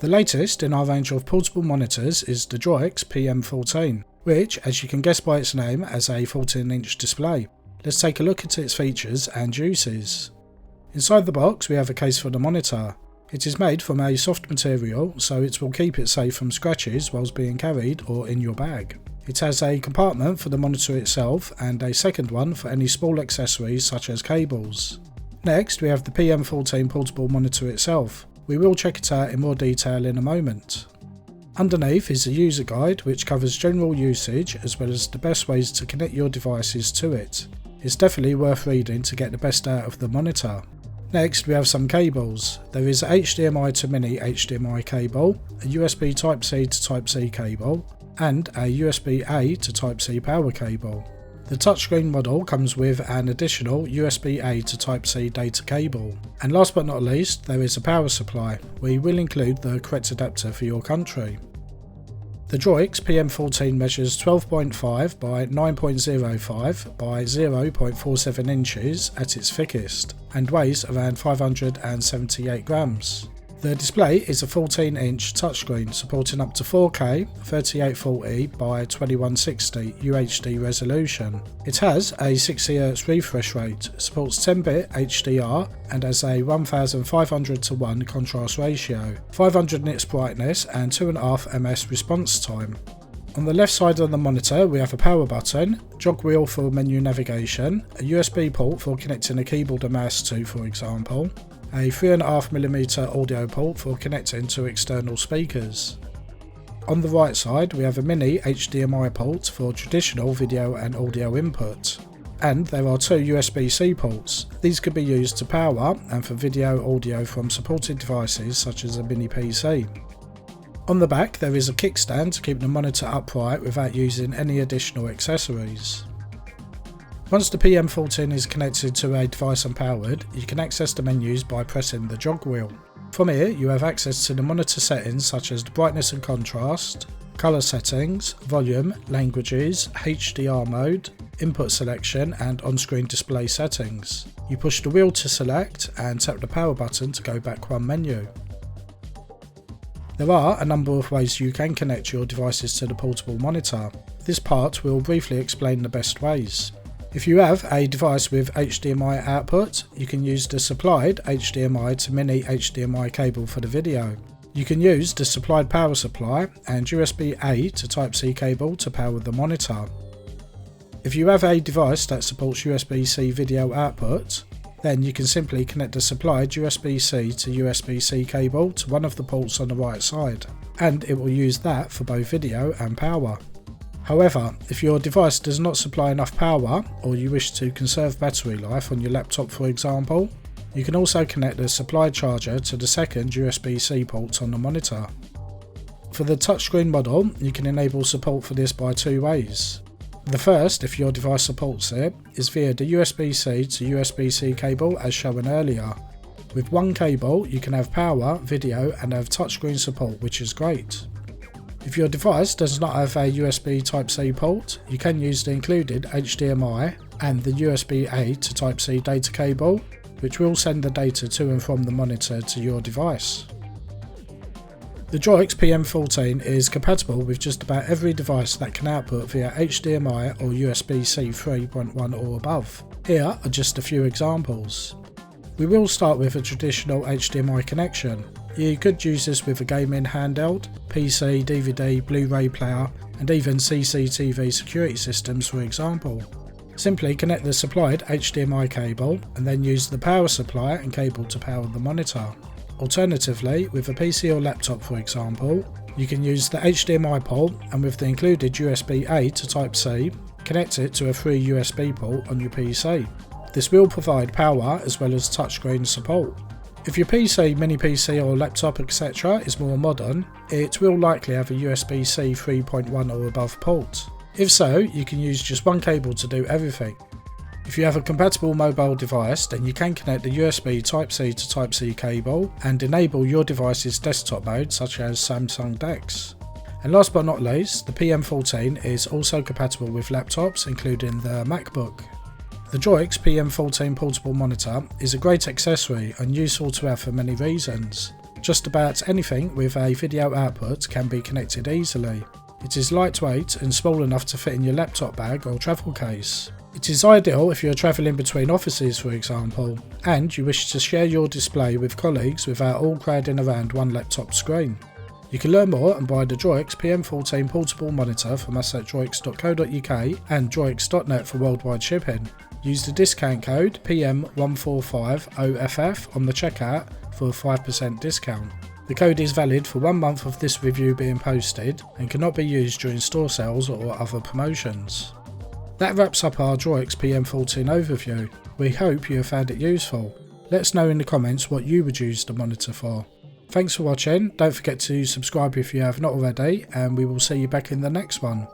The latest in our range of portable monitors is the DroiX PM14, which, as you can guess by its name, has a 14-inch display. Let's take a look at its features and uses. Inside the box we have a case for the monitor. It is made from a soft material, so it will keep it safe from scratches whilst being carried or in your bag. It has a compartment for the monitor itself and a second one for any small accessories such as cables. Next we have the PM14 portable monitor itself. We will check it out in more detail in a moment. Underneath is a user guide which covers general usage as well as the best ways to connect your devices to it. It's definitely worth reading to get the best out of the monitor. Next we have some cables. There is a HDMI to Mini HDMI cable, a USB Type-C to Type-C cable, and a USB-A to Type-C power cable. The touchscreen model comes with an additional USB-A to Type-C data cable. And last but not least, there is a power supply. We will include the correct adapter for your country. The DroiX PM14 measures 12.5 by 9.05 by 0.47 inches at its thickest and weighs around 578 grams. The display is a 14-inch touchscreen supporting up to 4K 3840 by 2160 UHD resolution. It has a 60Hz refresh rate, supports 10-bit HDR and has a 1500:1 contrast ratio, 500 nits brightness and 2.5 ms response time. On the left side of the monitor we have a power button, jog wheel for menu navigation, a USB port for connecting a keyboard and mouse to, for example, a 3.5mm audio port for connecting to external speakers. On the right side we have a mini HDMI port for traditional video and audio input. And there are two USB-C ports. These could be used to power and for video audio from supported devices such as a mini PC. On the back there is a kickstand to keep the monitor upright without using any additional accessories. Once the PM14 is connected to a device and powered, you can access the menus by pressing the jog wheel. From here you have access to the monitor settings such as the brightness and contrast, colour settings, volume, languages, HDR mode, input selection and on-screen display settings. You push the wheel to select and tap the power button to go back one menu. There are a number of ways you can connect your devices to the portable monitor. This part will briefly explain the best ways. If you have a device with HDMI output, you can use the supplied HDMI to Mini HDMI cable for the video. You can use the supplied power supply and USB-A to Type-C cable to power the monitor. If you have a device that supports USB-C video output, then you can simply connect the supplied USB-C to USB-C cable to one of the ports on the right side, and it will use that for both video and power. However, if your device does not supply enough power, or you wish to conserve battery life on your laptop for example, you can also connect the supplied charger to the second USB-C port on the monitor. For the touchscreen model, you can enable support for this by two ways. The first, if your device supports it, is via the USB-C to USB-C cable as shown earlier. With one cable you can have power, video and have touchscreen support, which is great. If your device does not have a USB Type-C port, you can use the included HDMI and the USB-A to Type-C data cable, which will send the data to and from the monitor to your device. The DroiX PM14 is compatible with just about every device that can output via HDMI or USB-C 3.1 or above. Here are just a few examples. We will start with a traditional HDMI connection. You could use this with a gaming handheld, PC, DVD, Blu-ray player and even CCTV security systems for example. Simply connect the supplied HDMI cable and then use the power supply and cable to power the monitor. Alternatively, with a PC or laptop for example, you can use the HDMI port and with the included USB-A to Type-C, connect it to a free USB port on your PC. This will provide power as well as touchscreen support. If your PC, mini PC or laptop etc. is more modern, it will likely have a USB-C 3.1 or above port. If so, you can use just one cable to do everything. If you have a compatible mobile device, then you can connect the USB Type-C to Type-C cable and enable your device's desktop mode such as Samsung DeX. And last but not least, the PM14 is also compatible with laptops including the MacBook. The DroiX PM14 portable monitor is a great accessory and useful to have for many reasons. Just about anything with a video output can be connected easily. It is lightweight and small enough to fit in your laptop bag or travel case. It is ideal if you are travelling between offices, for example, and you wish to share your display with colleagues without all crowding around one laptop screen. You can learn more and buy the DroiX PM14 portable monitor from us at droix.co.uk and droix.net for worldwide shipping. Use the discount code PM1450FF on the checkout for a 5% discount. The code is valid for 1 month of this review being posted and cannot be used during store sales or other promotions. That wraps up our DroiX PM14 overview. We hope you have found it useful. Let us know in the comments what you would use the monitor for. Thanks for watching, don't forget to subscribe if you have not already, and we will see you back in the next one.